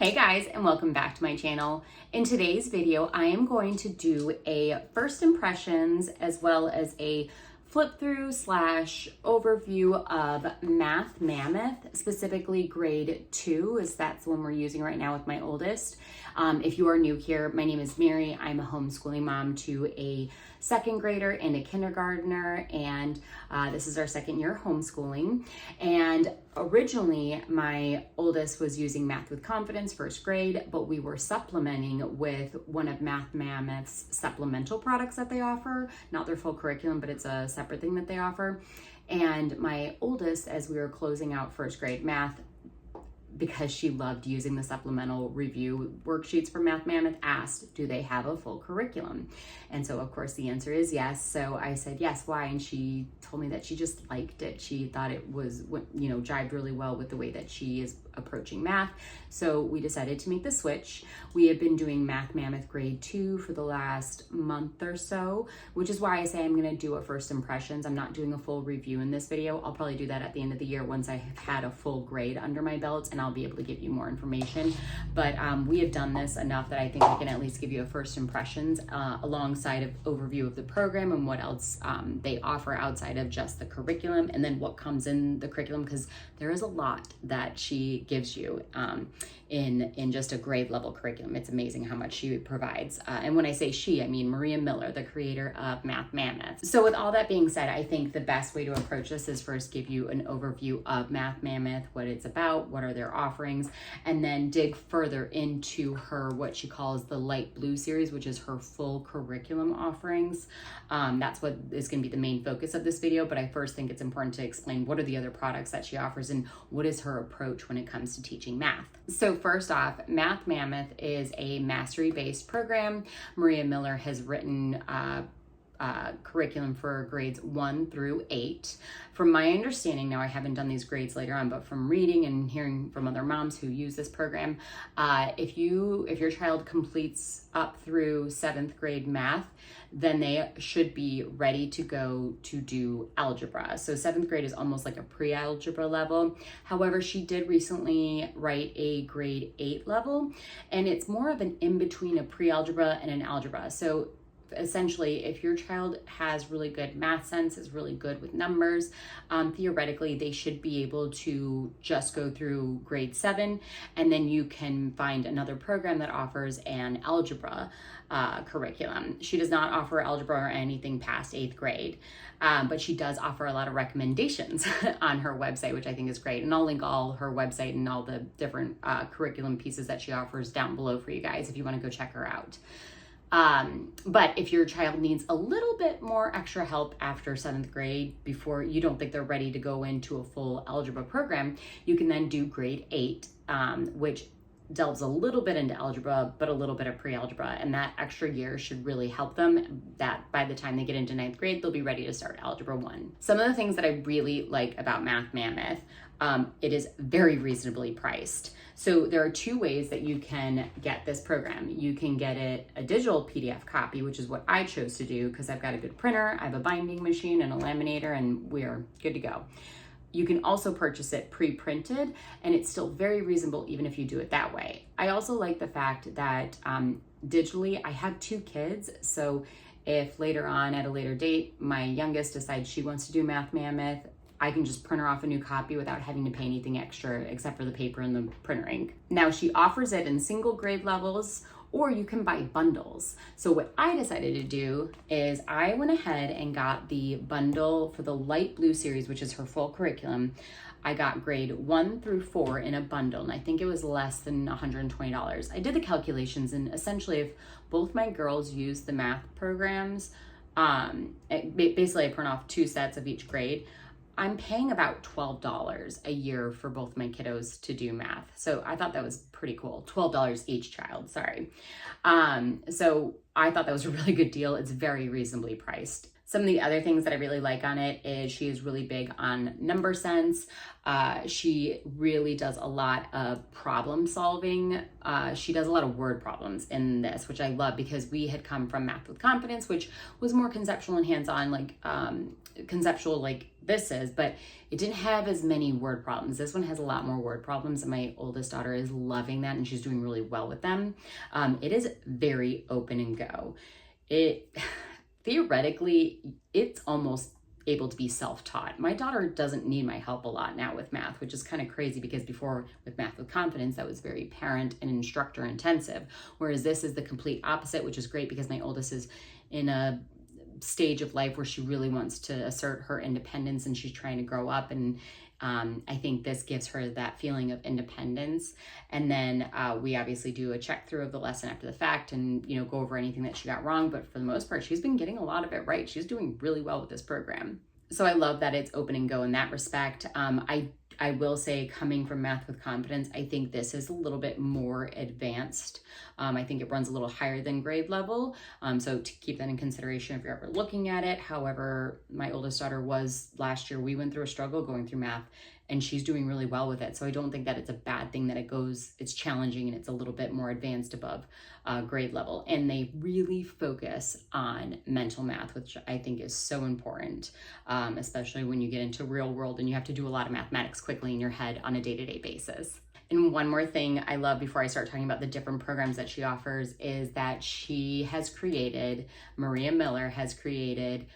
Hey guys, and welcome back to my channel. In today's video, I am going to do a first impressions as well as a flip through / overview of Math Mammoth, specifically grade 2, as that's the one we're using right now with my oldest. If you are new here, my name is Mary. I'm a homeschooling mom to a second grader and a kindergartner, and this is our second year homeschooling. And originally, my oldest was using Math with Confidence, first grade, but we were supplementing with one of Math Mammoth's supplemental products that they offer, not their full curriculum, but it's a separate thing that they offer. And my oldest, as we were closing out first grade math, because she loved using the supplemental review worksheets for Math Mammoth, asked, do they have a full curriculum? And so of course the answer is yes. So I said, yes, why? And she told me that she just liked it. She thought it was, jived really well with the way that she is approaching math. So we decided to make the switch. We have been doing Math Mammoth grade 2 for the last month or so, which is why I say I'm gonna do a first impressions. I'm not doing a full review in this video. I'll probably do that at the end of the year once I have had a full grade under my belt, and I'll be able to give you more information. But we have done this enough that I think I can at least give you a first impressions alongside of overview of the program and what else they offer outside of just the curriculum, and then what comes in the curriculum, because there is a lot that she gives you in just a grade level curriculum. It's amazing how much she provides. And when I say she, I mean Maria Miller, the creator of Math Mammoth. So with all that being said, I think the best way to approach this is first give you an overview of Math Mammoth, what it's about, what are their offerings, and then dig further into her, what she calls the light blue series, which is her full curriculum offerings. That's what is going to be the main focus of this video, but I first think it's important to explain what are the other products that she offers and what is her approach when it comes to teaching math. So first off, Math Mammoth is a mastery-based program. Maria Miller has written curriculum for grades 1 through 8. From my understanding, now I haven't done these grades later on, but from reading and hearing from other moms who use this program, if your child completes up through 7th grade math, then they should be ready to go to do algebra. So 7th grade is almost like a pre-algebra level. However, she did recently write a grade 8 level, and it's more of an in-between a pre-algebra and an algebra. So essentially, if your child has really good math sense, is really good with numbers, theoretically, they should be able to just go through grade 7, and then you can find another program that offers an algebra curriculum. She does not offer algebra or anything past 8th grade, but she does offer a lot of recommendations on her website, which I think is great. And I'll link all her website and all the different curriculum pieces that she offers down below for you guys if you want to go check her out. But if your child needs a little bit more extra help after 7th grade, before you don't think they're ready to go into a full algebra program, you can then do grade 8, which delves a little bit into algebra, but a little bit of pre-algebra, and that extra year should really help them, that by the time they get into 9th grade, they'll be ready to start Algebra 1. Some of the things that I really like about Math Mammoth, it is very reasonably priced. So there are 2 ways that you can get this program. You can get it a digital PDF copy, which is what I chose to do because I've got a good printer, I have a binding machine and a laminator, and we're good to go. You can also purchase it pre-printed, and it's still very reasonable even if you do it that way. I also like the fact that digitally, I have 2 kids, so if later on at a later date, my youngest decides she wants to do Math Mammoth, I can just print her off a new copy without having to pay anything extra except for the paper and the printer ink. Now, she offers it in single grade levels, or you can buy bundles. So what I decided to do is I went ahead and got the bundle for the light blue series, which is her full curriculum. I got grade 1 through 4 in a bundle, and I think it was less than $120. I did the calculations, and essentially if both my girls use the math programs, basically I print off 2 sets of each grade, I'm paying about $12 a year for both my kiddos to do math. So I thought that was pretty cool. $12 each child, sorry. So I thought that was a really good deal. It's very reasonably priced. Some of the other things that I really like on it is she is really big on number sense. She really does a lot of problem solving. She does a lot of word problems in this, which I love because we had come from Math with Confidence, which was more conceptual and hands-on, like conceptual like this is, but it didn't have as many word problems. This one has a lot more word problems, and my oldest daughter is loving that, and she's doing really well with them. It is very open and go. Theoretically, it's almost able to be self-taught. My daughter doesn't need my help a lot now with math, which is kind of crazy because before with Math with Confidence, that was very parent and instructor intensive. Whereas this is the complete opposite, which is great because my oldest is in a stage of life where she really wants to assert her independence and she's trying to grow up, and I think this gives her that feeling of independence. And then we obviously do a check through of the lesson after the fact and, you know, go over anything that she got wrong. But for the most part, she's been getting a lot of it right. She's doing really well with this program. So I love that it's open and go in that respect. I will say, coming from Math with Confidence, I think this is a little bit more advanced. I think it runs a little higher than grade level. So to keep that in consideration if you're ever looking at it. However, my oldest daughter was, last year, we went through a struggle going through math, and she's doing really well with it. So I don't think that it's a bad thing that it's challenging and it's a little bit more advanced above grade level. And they really focus on mental math, which I think is so important, especially when you get into real world and you have to do a lot of mathematics quickly in your head on a day-to-day basis. And one more thing I love before I start talking about the different programs that she offers is that Maria Miller has created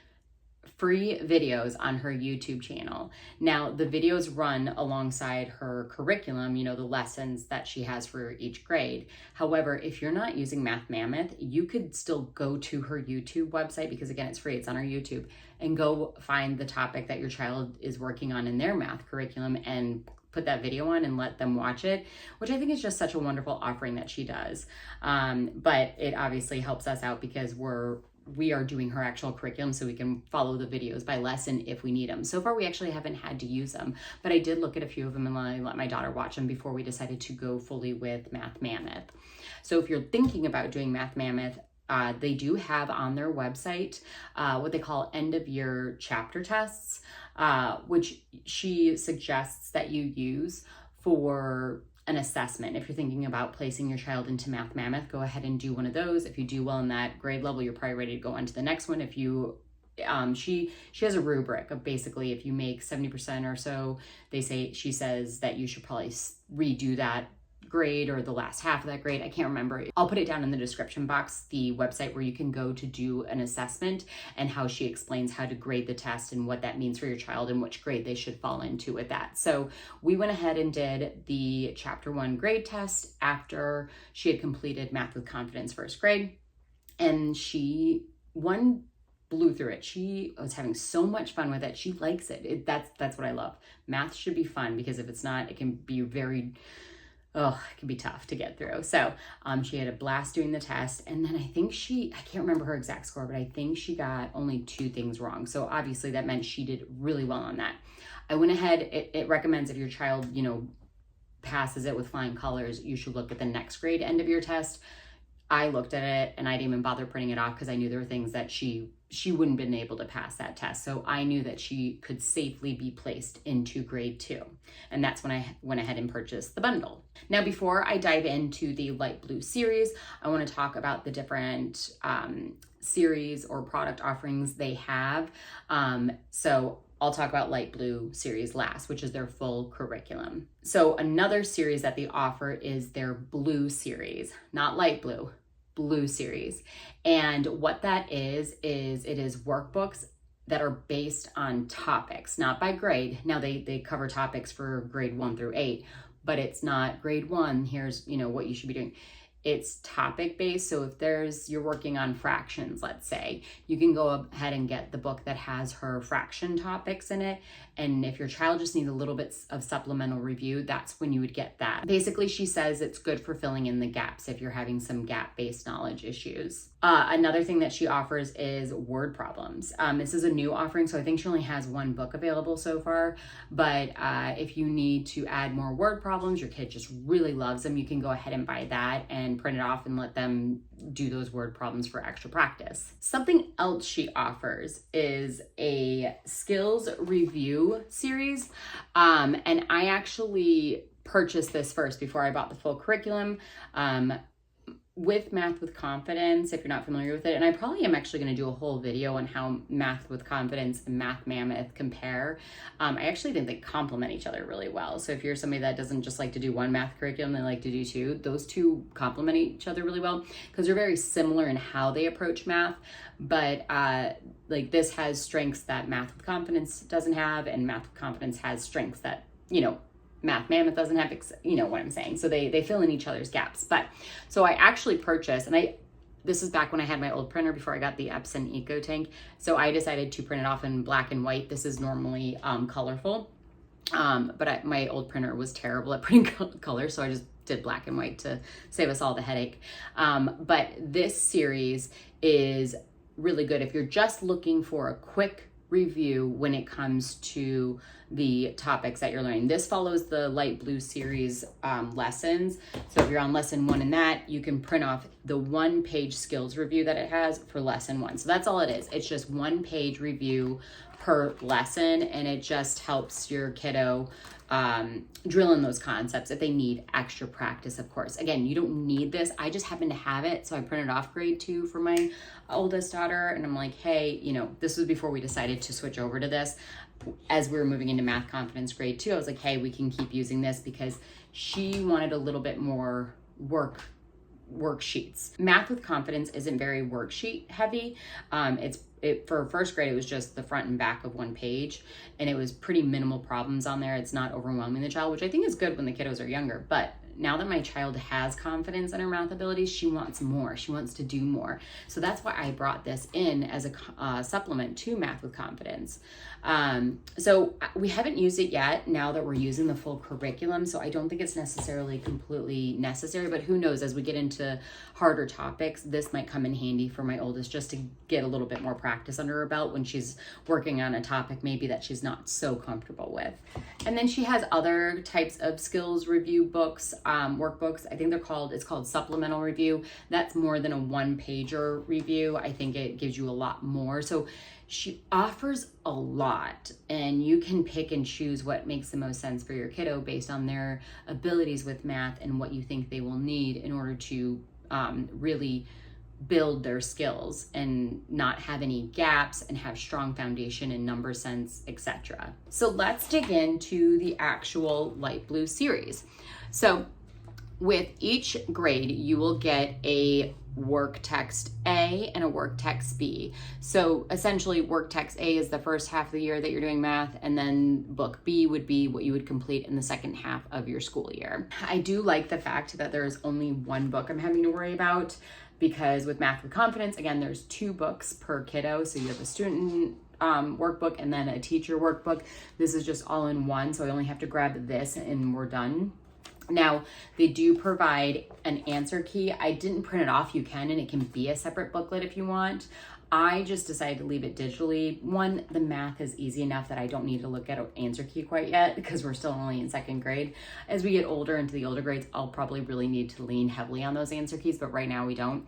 free videos on her YouTube channel. Now, the videos run alongside her curriculum, you know, the lessons that she has for each grade. However, if you're not using Math Mammoth, you could still go to her YouTube website, because again, it's free, it's on her YouTube, and go find the topic that your child is working on in their math curriculum and put that video on and let them watch it, which I think is just such a wonderful offering that she does. But it obviously helps us out because we are doing her actual curriculum, so we can follow the videos by lesson if we need them. So far, we actually haven't had to use them, but I did look at a few of them and I let my daughter watch them before we decided to go fully with Math Mammoth. So if you're thinking about doing Math Mammoth, they do have on their website what they call end of year chapter tests, which she suggests that you use for an assessment. If you're thinking about placing your child into Math Mammoth, go ahead and do one of those. If you do well in that grade level, you're probably ready to go on to the next one. If you she has a rubric of basically if you make 70% or so, she says that you should probably redo that grade or the last half of that grade. I can't remember. I'll put it down in the description box, the website where you can go to do an assessment, and how she explains how to grade the test and what that means for your child and which grade they should fall into with that. So we went ahead and did the chapter 1 grade test after she had completed Math with Confidence first grade, and she blew through it. She was having so much fun with it. She likes it. That's what I love. Math should be fun, because if it's not, it can be it can be tough to get through. So she had a blast doing the test. And then I can't remember her exact score, but I think she got only 2 things wrong. So obviously that meant she did really well on that. I went ahead, it recommends if your child, you know, passes it with flying colors, you should look at the next grade end of your test. I looked at it and I didn't even bother printing it off because I knew there were things that she wouldn't been able to pass that test. So I knew that she could safely be placed into grade 2. And that's when I went ahead and purchased the bundle. Now, before I dive into the light blue series, I want to talk about the different series or product offerings they have. So I'll talk about light blue series last, which is their full curriculum. So another series that they offer is their blue series, not light blue, blue series. And what that is it is workbooks that are based on topics, not by grade. Now they cover topics for grade 1 through 8, but it's not grade 1, here's, you know, what you should be doing. It's topic based. So if you're working on fractions, let's say, you can go ahead and get the book that has her fraction topics in it And if your child just needs a little bit of supplemental review, that's when you would get that. Basically, she says it's good for filling in the gaps if you're having some gap-based knowledge issues. Another thing that she offers is word problems. This is a new offering, so I think she only has one book available so far. But if you need to add more word problems, your kid just really loves them, you can go ahead and buy that and print it off and let them do those word problems for extra practice. Something else she offers is a skills review series. And I actually purchased this first before I bought the full curriculum. With Math with Confidence, if you're not familiar with it, and I probably am actually going to do a whole video on how Math with Confidence and Math Mammoth compare. I actually think they complement each other really well. So if you're somebody that doesn't just like to do one math curriculum, they like to do two, those two complement each other really well because they're very similar in how they approach math. But like this has strengths that Math with Confidence doesn't have, and Math with Confidence has strengths that, you know, Math Mammoth doesn't have, you know what I'm saying? So they fill in each other's gaps. But so I actually purchased, and this is back when I had my old printer before I got the Epson Eco Tank. So I decided to print it off in black and white. This is normally colorful, but my old printer was terrible at printing color, so I just did black and white to save us all the headache. But this series is really good if you're just looking for a quick review when it comes to the topics that you're learning. This follows the light blue series lessons. So if you're on lesson 1 in that, you can print off the 1-page skills review that it has for lesson 1. So that's all it is. It's just 1-page review per lesson, and it just helps your kiddo drill in those concepts if they need extra practice, of course. Again, you don't need this. I just happen to have it, so I printed off grade 2 for my oldest daughter, and I'm like, hey, you know, this was before we decided to switch over to this. As we were moving into Math Confidence grade 2, I was like, hey, we can keep using this because she wanted a little bit more worksheets. Math with Confidence isn't very worksheet heavy. For first grade, it was just the front and back of 1 page, and it was pretty minimal problems on there. It's not overwhelming the child, which I think is good when the kiddos are younger. But now that my child has confidence in her math abilities, she wants more. She wants to do more. So that's why I brought this in as a supplement to Math with Confidence. So we haven't used it yet now that we're using the full curriculum. So I don't think it's necessarily completely necessary, but who knows, as we get into harder topics, this might come in handy for my oldest just to get a little bit more practice under her belt when she's working on a topic maybe that she's not so comfortable with. And then she has other types of skills review books, workbooks. I think it's called supplemental review. That's more than a 1-pager review. I think it gives you a lot more. So she offers a lot, and you can pick and choose what makes the most sense for your kiddo based on their abilities with math and what you think they will need in order to really build their skills and not have any gaps and have strong foundation in number sense, etc. So let's dig into the actual light blue series. So with each grade, you will get a work text A and a work text B. So essentially work text A is the first half of the year that you're doing math, and then book B would be what you would complete in the second half of your school year. I do like the fact that there is only 1 book I'm having to worry about, because with Math with Confidence, again, there's 2 books per kiddo. So you have a student workbook and then a teacher workbook. This is just all in one, so I only have to grab this and we're done. Now, they do provide an answer key. I didn't print it off. You can, and it can be a separate booklet if you want. I just decided to leave it digitally. One, the math is easy enough that I don't need to look at an answer key quite yet because we're still only in 2nd grade. As we get older into the older grades, I'll probably really need to lean heavily on those answer keys, but right now we don't.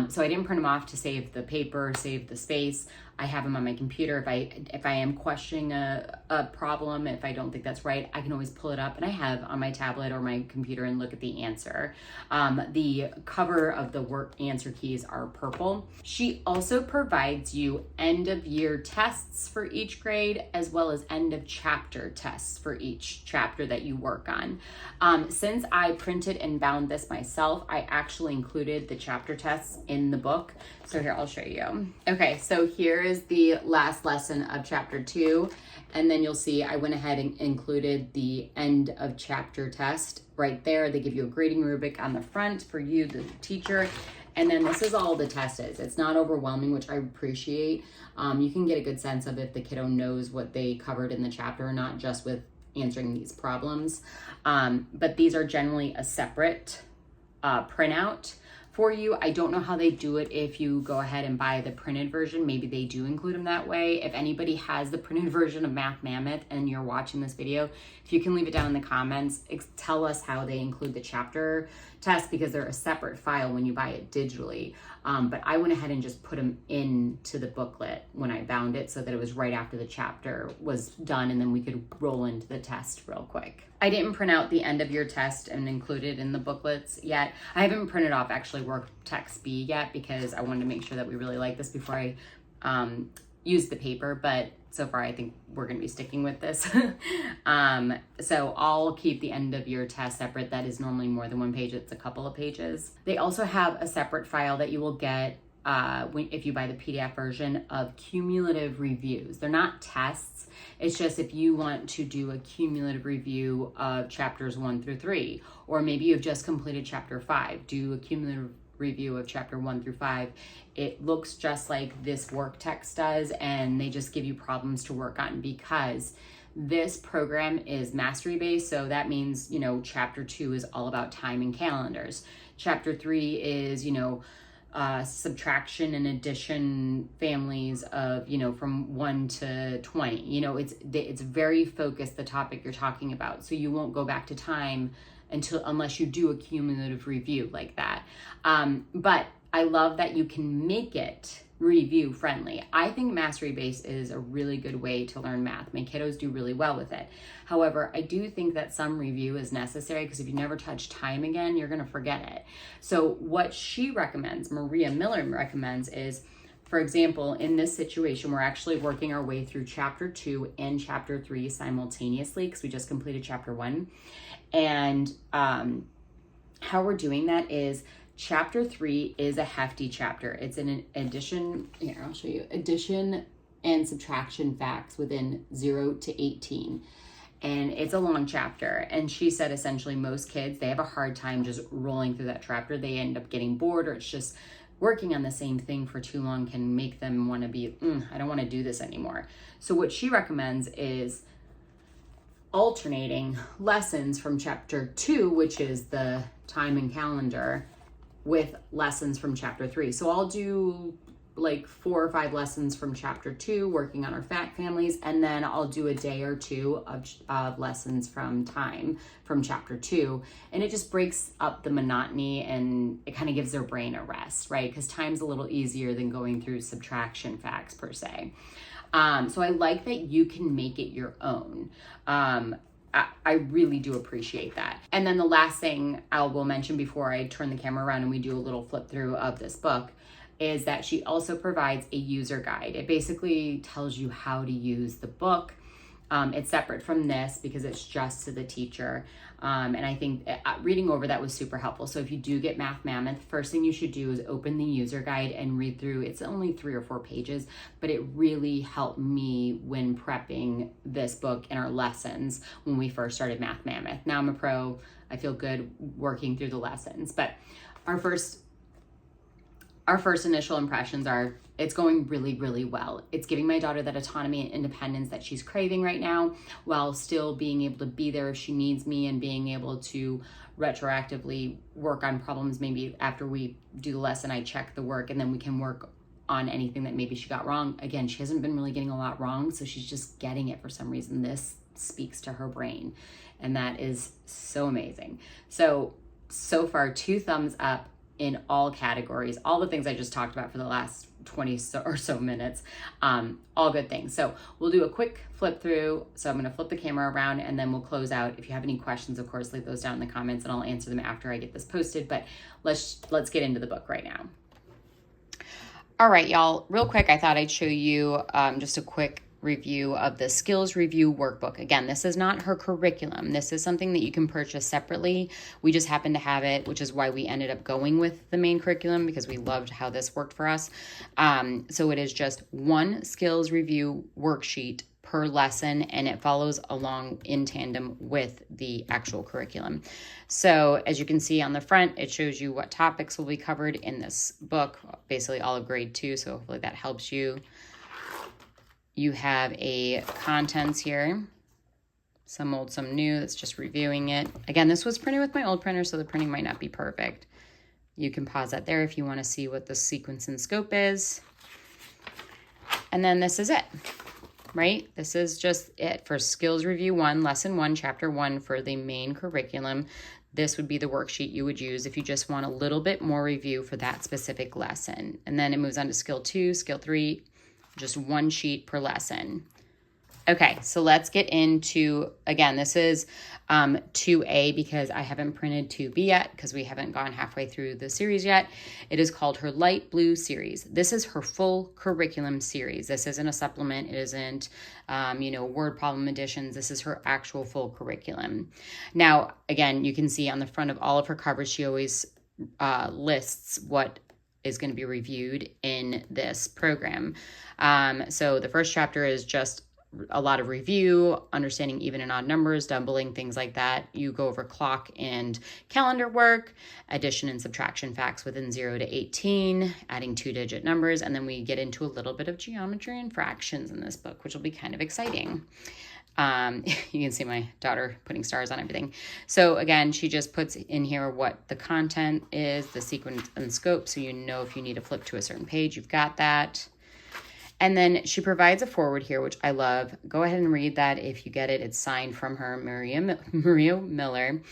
So I didn't print them off to save the paper, save the space. I have them on my computer. If I am questioning a problem, if I don't think that's right, I can always pull it up, and I have on my tablet or my computer and look at the answer. The cover of the work answer keys are purple. She also provides you end of year tests for each grade, as well as end of chapter tests for each chapter that you work on. Since I printed and bound this myself, I actually included the chapter tests in the book. So here, I'll show you. Okay, so here is the last lesson of chapter 2. And then you'll see I went ahead and included the end of chapter test right there. They give you a grading rubric on the front for you, the teacher. And then this is all the test is. It's not overwhelming, which I appreciate. You can get a good sense of if the kiddo knows what they covered in the chapter or not, just with answering these problems. But these are generally a separate printout for you. I don't know how they do it if you go ahead and buy the printed version. Maybe they do include them that way. If anybody has the printed version of Math Mammoth and you're watching this video, if you can leave it down in the comments, tell us how they include the chapter test, because they're a separate file when you buy it digitally. But I went ahead and just put them into the booklet when I bound it so that it was right after the chapter was done, and then we could roll into the test real quick. I didn't print out the end of your test and include it in the booklets yet. I haven't printed off actually work text B yet, because I wanted to make sure that we really like this before I use the paper, but so far I think we're going to be sticking with this. So I'll keep the end of your test separate. That is normally more than one page. It's a couple of pages. They also have a separate file that you will get if you buy the PDF version of cumulative reviews. They're not tests. It's just if you want to do a cumulative review of chapters 1 through 3, or maybe you've just completed chapter 5, do a cumulative review of chapter 1 through 5. It looks just like this work text does, and they just give you problems to work on, because this program is mastery based. So that means, you know, chapter 2 is all about time and calendars. Chapter 3 is, you know, subtraction and addition families of, you know, from 1 to 20. You know, it's very focused, the topic you're talking about. So you won't go back to time unless you do a cumulative review like that. But I love that you can make it review friendly. I think mastery based is a really good way to learn math. My kiddos do really well with it. However, I do think that some review is necessary, because if you never touch time again, you're going to forget it. So what she recommends, Maria Miller recommends, is, for example, in this situation, we're actually working our way through chapter 2 and chapter 3 simultaneously, because we just completed chapter 1. And how we're doing that is chapter 3 is a hefty chapter. It's an addition, here, I'll show you, addition and subtraction facts within 0 to 18. And it's a long chapter. And she said essentially most kids, they have a hard time just rolling through that chapter. They end up getting bored, or it's just working on the same thing for too long can make them want to be, I don't want to do this anymore. So what she recommends is alternating lessons from chapter 2, which is the time and calendar, with lessons from chapter 3. So I'll do like 4 or 5 lessons from chapter 2 working on our fact families, and then I'll do a day or 2 of lessons from time from chapter 2, and it just breaks up the monotony, and it kind of gives their brain a rest, right? Because time's a little easier than going through subtraction facts per se. So I like that you can make it your own. I really do appreciate that. And then the last thing I will mention before I turn the camera around and we do a little flip through of this book is that she also provides a user guide. It basically tells you how to use the book. It's separate from this because it's just to the teacher. And I think reading over that was super helpful. So if you do get Math Mammoth, first thing you should do is open the user guide and read through. It's only 3 or 4 pages, but it really helped me when prepping this book in our lessons when we first started Math Mammoth. Now I'm a pro. I feel good working through the lessons. But our first initial impressions are, it's going really, really well. It's giving my daughter that autonomy and independence that she's craving right now, while still being able to be there if she needs me, and being able to retroactively work on problems. Maybe after we do the lesson, I check the work, and then we can work on anything that maybe she got wrong. Again, she hasn't been really getting a lot wrong, so she's just getting it for some reason. This speaks to her brain, and that is so amazing. So far, 2 thumbs up in all categories, all the things I just talked about for the last 20 or so minutes, all good things. So we'll do a quick flip through. So I'm going to flip the camera around and then we'll close out. If you have any questions, of course, leave those down in the comments and I'll answer them after I get this posted. But let's get into the book right now. All right, y'all, real quick, I thought I'd show you just a quick review of the skills review workbook. Again, this is not her curriculum. This is something that you can purchase separately. We just happen to have it, which is why we ended up going with the main curriculum, because we loved how this worked for us. So it is just 1 skills review worksheet per lesson, and it follows along in tandem with the actual curriculum. So as you can see on the front, it shows you what topics will be covered in this book, basically all of grade 2. So hopefully that helps you. You have a contents here, some old, some new. That's just reviewing it. Again, this was printed with my old printer, so the printing might not be perfect. You can pause that there if you want to see what the sequence and scope is. And then this is it, right? This is just it for Skills Review 1, Lesson 1, Chapter 1 for the main curriculum. This would be the worksheet you would use if you just want a little bit more review for that specific lesson. And then it moves on to Skill 2, Skill 3, just one sheet per lesson. Okay, so let's get into, again, this is 2A because I haven't printed 2B yet because we haven't gone halfway through the series yet. It is called her Light Blue series. This is her full curriculum series. This isn't a supplement. It isn't, word problem additions. This is her actual full curriculum. Now, again, you can see on the front of all of her covers, she always lists what is going to be reviewed in this program. So the first chapter is just a lot of review, understanding even and odd numbers, doubling, things like that. You go over clock and calendar work, addition and subtraction facts within 0 to 18, adding 2-digit numbers, and then we get into a little bit of geometry and fractions in this book, which will be kind of exciting. You can see my daughter putting stars on everything. So again, she just puts in here what the content is, the sequence and scope, so you know if you need to flip to a certain page, you've got that. And then she provides a foreword here, which I love. Go ahead and read that if you get it. It's signed from her, Maria Miller.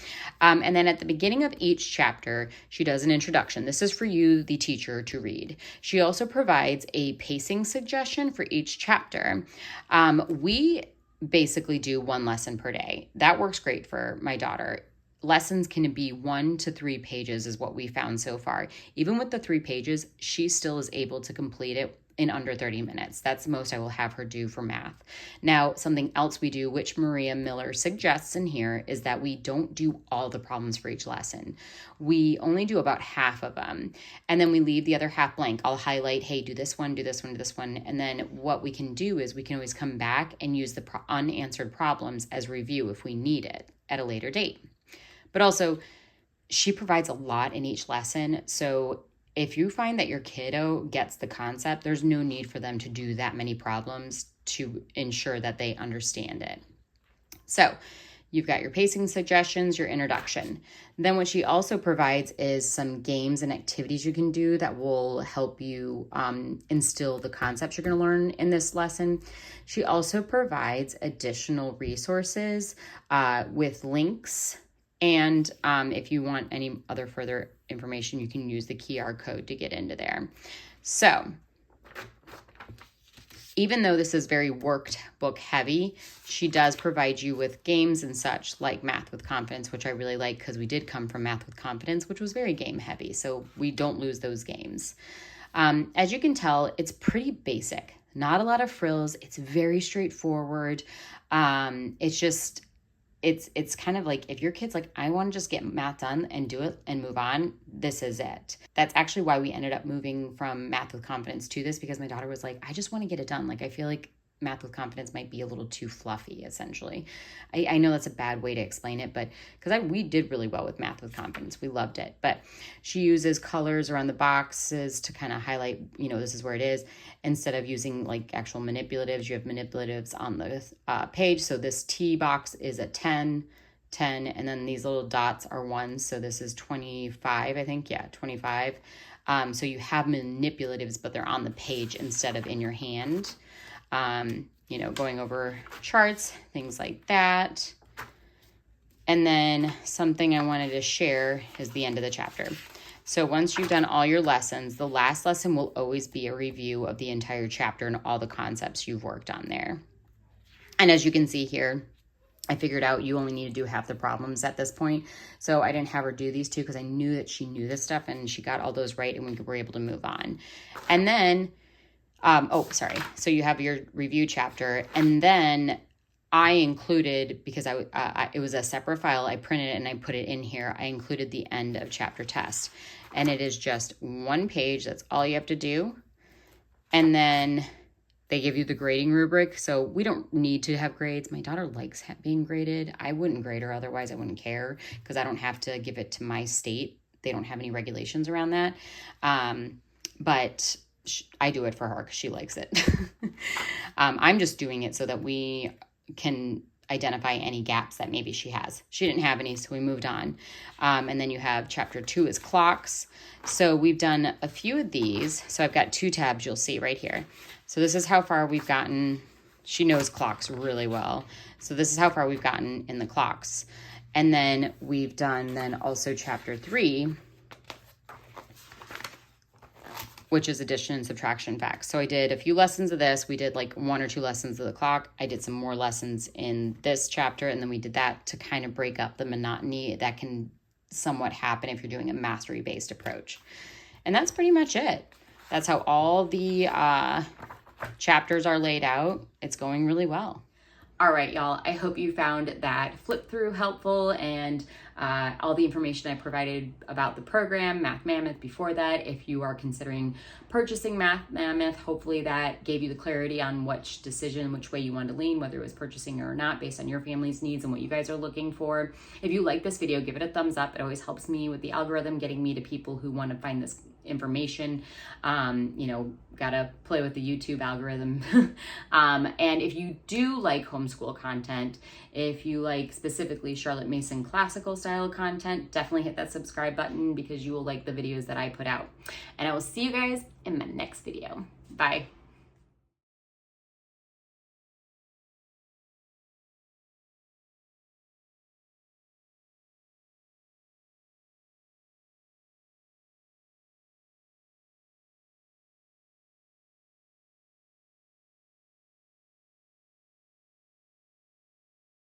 And then at the beginning of each chapter, she does an introduction. This is for you, the teacher, to read. She also provides a pacing suggestion for each chapter. We basically do one lesson per day. That works great for my daughter. Lessons can be 1 to 3 pages is what we found so far. Even with the 3 pages, she still is able to complete it in under 30 minutes. That's the most I will have her do for math. Now, something else we do, which Maria Miller suggests in here, is that we don't do all the problems for each lesson. We only do about half of them. And then we leave the other half blank. I'll highlight, hey, do this one, do this one, do this one. And then what we can do is we can always come back and use the unanswered problems as review if we need it at a later date. But also, she provides a lot in each lesson. So if you find that your kiddo gets the concept, there's no need for them to do that many problems to ensure that they understand it. So you've got your pacing suggestions, your introduction. Then what she also provides is some games and activities you can do that will help you instill the concepts you're going to learn in this lesson. She also provides additional resources with links. And if you want any other further information, you can use the QR code to get into there. So even though this is very workbook heavy, she does provide you with games and such like Math with Confidence, which I really like because we did come from Math with Confidence, which was very game heavy. So we don't lose those games. As you can tell, it's pretty basic. Not a lot of frills. It's very straightforward. It's kind of like if your kid's like, I want to just get math done and do it and move on, this is it. That's actually why we ended up moving from Math with Confidence to this, because my daughter was like, I just want to get it done. Like, I feel like Math with Confidence might be a little too fluffy, essentially. I know that's a bad way to explain it, but because we did really well with Math with Confidence. We loved it. But she uses colors around the boxes to kind of highlight, this is where it is. Instead of using like actual manipulatives, you have manipulatives on the page. So this T box is a 10, and then these little dots are 1. So this is 25, I think. Yeah, 25. So you have manipulatives, but they're on the page instead of in your hand. Going over charts, things like that. And then something I wanted to share is the end of the chapter. So once you've done all your lessons, the last lesson will always be a review of the entire chapter and all the concepts you've worked on there. And as you can see here, I figured out you only need to do half the problems at this point. So I didn't have her do these 2 because I knew that she knew this stuff and she got all those right and we were able to move on. And then so you have your review chapter, and then I included, because it was a separate file, I printed it and I put it in here. I included the end of chapter test, and it is just 1 page. That's all you have to do. And then they give you the grading rubric. So we don't need to have grades. My daughter likes being graded. I wouldn't grade her otherwise. I wouldn't care because I don't have to give it to my state. They don't have any regulations around that. But I do it for her because she likes it. I'm just doing it so that we can identify any gaps that maybe she has. She didn't have any, so we moved on. And then you have chapter 2 is clocks. So we've done a few of these. So I've got 2 tabs you'll see right here. So this is how far we've gotten. She knows clocks really well. So this is how far we've gotten in the clocks. And then we've done then also chapter 3, which is addition and subtraction facts. So I did a few lessons of this. We did like 1 or 2 lessons of the clock. I did some more lessons in this chapter, and then we did that to kind of break up the monotony that can somewhat happen if you're doing a mastery-based approach. And that's pretty much it. That's how all the chapters are laid out. It's going really well. All right, y'all, I hope you found that flip through helpful and all the information I provided about the program, Math Mammoth, before that. If you are considering purchasing Math Mammoth, hopefully that gave you the clarity on which decision, which way you want to lean, whether it was purchasing or not, based on your family's needs and what you guys are looking for. If you like this video, give it a thumbs up. It always helps me with the algorithm, getting me to people who want to find this information. Gotta play with the YouTube algorithm. And if you do like homeschool content, if you like specifically Charlotte Mason classical style content, definitely hit that subscribe button because you will like the videos that I put out. And I will see you guys in my next video. Bye.